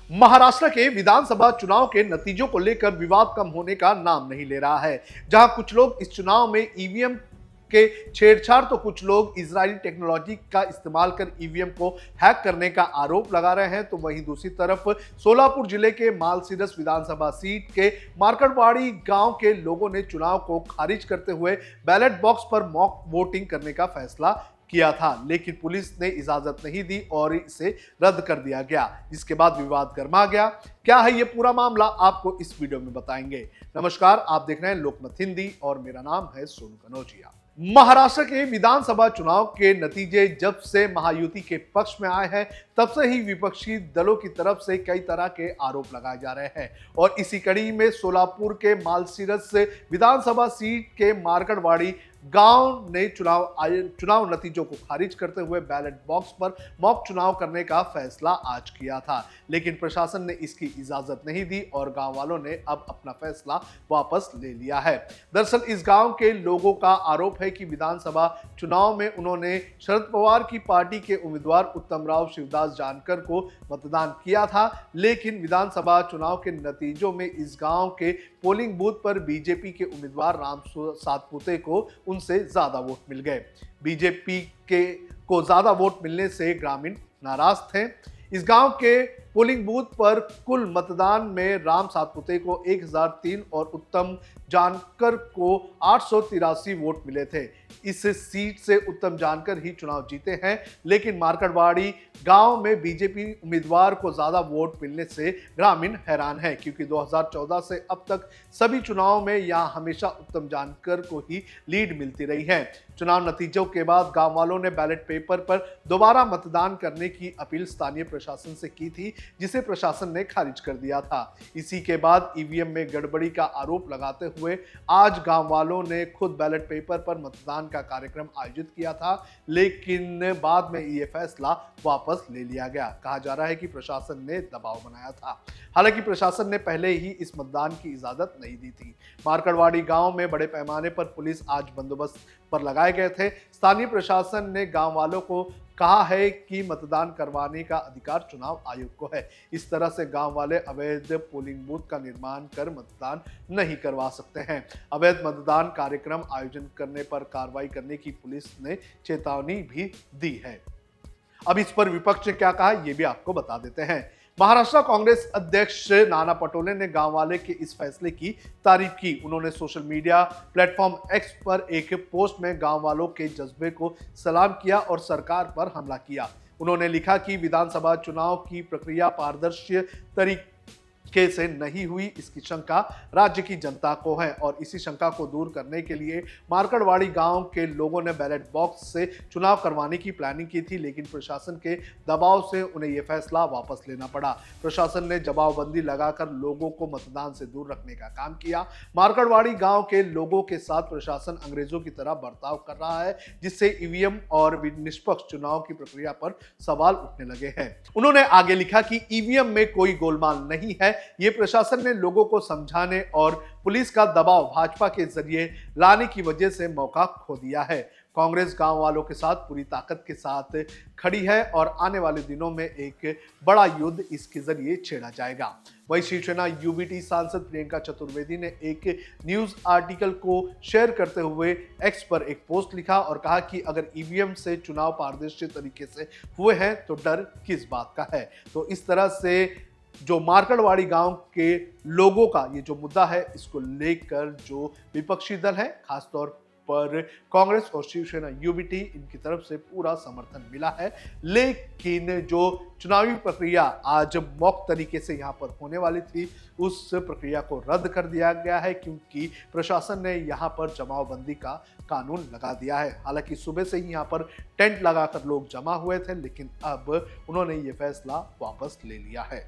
महाराष्ट्र के विधानसभा चुनाव के नतीजों को लेकर विवाद कम होने का नाम नहीं ले रहा है। जहां कुछ लोग इस चुनाव में ईवीएम के छेड़छाड़ तो कुछ लोग इजरायली टेक्नोलॉजी का इस्तेमाल कर ईवीएम को हैक करने का आरोप लगा रहे हैं, तो वहीं दूसरी तरफ सोलापुर जिले के मालसीरस विधानसभा सीट के मार्कड़वाड़ी गांव के लोगों ने चुनाव को खारिज करते हुए बैलेट बॉक्स पर मॉक वोटिंग करने का फैसला किया था, लेकिन पुलिस ने इजाजत नहीं दी और इसे रद्द कर दिया गया, जिसके बाद विवाद गर्मा गया। क्या है ये पूरा मामला, आपको इस वीडियो में बताएंगे। नमस्कार, आप देख रहे हैं लोकमत हिंदी और मेरा नाम है सोनू कनौजिया। महाराष्ट्र के विधानसभा चुनाव के नतीजे जब से महायुति के पक्ष में आए हैं, तब से ही विपक्षी दलों की तरफ से कई तरह के आरोप लगाए जा रहे हैं और इसी कड़ी में सोलापुर के से विधानसभा सीट के मार्कड़वाड़ी गांव ने चुनाव नतीजों को खारिज करते हुए बैलेट बॉक्स पर मॉक चुनाव करने का फैसला आज किया था, लेकिन प्रशासन ने इसकी इजाजत नहीं दी और गांव वालों ने अब अपना फैसला वापस ले लिया है। दरअसल इस गांव के लोगों का आरोप है कि विधानसभा चुनाव में उन्होंने शरद पवार की पार्टी के उम्मीदवार उत्तमराव शिवदास जानकर को मतदान किया था, लेकिन विधानसभा चुनाव के नतीजों में इस गांव के पोलिंग बूथ पर बीजेपी के उम्मीदवार राम सातपुते को उनसे ज्यादा वोट मिल गए। बीजेपी को ज्यादा वोट मिलने से ग्रामीण नाराज थे। इस गांव के पोलिंग बूथ पर कुल मतदान में राम सातपुते को 1003 और उत्तम जानकर को 883 वोट मिले थे। इस सीट से उत्तम जानकर ही चुनाव जीते हैं, लेकिन मार्कड़वाड़ी गांव में बीजेपी उम्मीदवार को ज्यादा वोट मिलने से ग्रामीण हैरान है, क्योंकि 2014 से अब तक सभी चुनाव में यहां हमेशा उत्तम जानकर को ही लीड मिलती रही है। चुनाव नतीजों के बाद गांव वालों ने बैलेट पेपर पर दोबारा मतदान करने की अपील स्थानीय प्रशासन से की थी, जिसे प्रशासन ने खारिज कर दिया था। इसी के बाद ईवीएम में गड़बड़ी का आरोप लगाते हुए आज गांव वालों ने खुद बैलेट पेपर पर मतदान का कार्यक्रम आयोजित किया था, लेकिन बाद में ये फैसला वापस ले लिया गया। कहा जा रहा है कि प्रशासन ने दबाव बनाया था। हालांकि प्रशासन ने पहले ही इस मतदान की इजाजत नहीं दी थी। मार्कड़वाड़ी गांव में बड़े पैमाने पर पुलिस आज बंदोबस्त पर लगाए गए थे। स्थानीय प्रशासन ने गांव वालों को कहा है कि मतदान करवाने का अधिकार चुनाव आयोग को है। इस तरह से गांव वाले अवैध पोलिंग बूथ का निर्माण कर मतदान नहीं करवा सकते हैं। अवैध मतदान कार्यक्रम आयोजन करने पर कार्रवाई करने की पुलिस ने चेतावनी भी दी है। अब इस पर विपक्ष ने क्या कहा, ये भी आपको बता देते हैं। महाराष्ट्र कांग्रेस अध्यक्ष नाना पटोले ने गांव वाले के इस फैसले की तारीफ की। उन्होंने सोशल मीडिया प्लेटफॉर्म एक्स पर एक पोस्ट में गांव वालों के जज्बे को सलाम किया और सरकार पर हमला किया। उन्होंने लिखा कि विधानसभा चुनाव की प्रक्रिया पारदर्शी तरीके से नहीं हुई, इसकी शंका राज्य की जनता को है और इसी शंका को दूर करने के लिए मार्कड़वाड़ी गांव के लोगों ने बैलेट बॉक्स से चुनाव करवाने की प्लानिंग की थी, लेकिन प्रशासन के दबाव से उन्हें यह फैसला वापस लेना पड़ा। प्रशासन ने जमावबंदी लगाकर लोगों को मतदान से दूर रखने का काम किया। मार्कड़वाड़ी गांव के लोगों के साथ प्रशासन अंग्रेजों की तरह बर्ताव कर रहा है, जिससे ईवीएम और निष्पक्ष चुनाव की प्रक्रिया पर सवाल उठने लगे हैं। उन्होंने आगे लिखा कि ईवीएम में कोई गोलमाल नहीं है, ये प्रशासन ने लोगों को समझाने और पुलिस का दबाव भाजपा के जरिए लाने की वजह से मौका खो दिया है। कांग्रेस गांव वालों के साथ पूरी ताकत के साथ खड़ी है और आने वाले दिनों में एक बड़ा युद्ध इसके जरिए छेड़ा जाएगा। वहीं शिवसेना यूबीटी सांसद प्रियंका चतुर्वेदी ने एक न्यूज आर्टिकल को शेयर करते हुए एक्स पर एक पोस्ट लिखा और कहा कि अगर ईवीएम से चुनाव पारदर्शी तरीके से हुए हैं तो डर किस बात का है। तो इस तरह से जो मार्कड़वाड़ी गांव के लोगों का ये जो मुद्दा है, इसको लेकर जो विपक्षी दल है, खासतौर पर कांग्रेस और शिवसेना यूबीटी, इनकी तरफ से पूरा समर्थन मिला है। लेकिन जो चुनावी प्रक्रिया आज मॉक तरीके से यहाँ पर होने वाली थी, उस प्रक्रिया को रद्द कर दिया गया है, क्योंकि प्रशासन ने यहाँ पर जमावबंदी का कानून लगा दिया है। हालांकि सुबह से ही यहाँ पर टेंट लगाकर लोग जमा हुए थे, लेकिन अब उन्होंने ये फैसला वापस ले लिया है।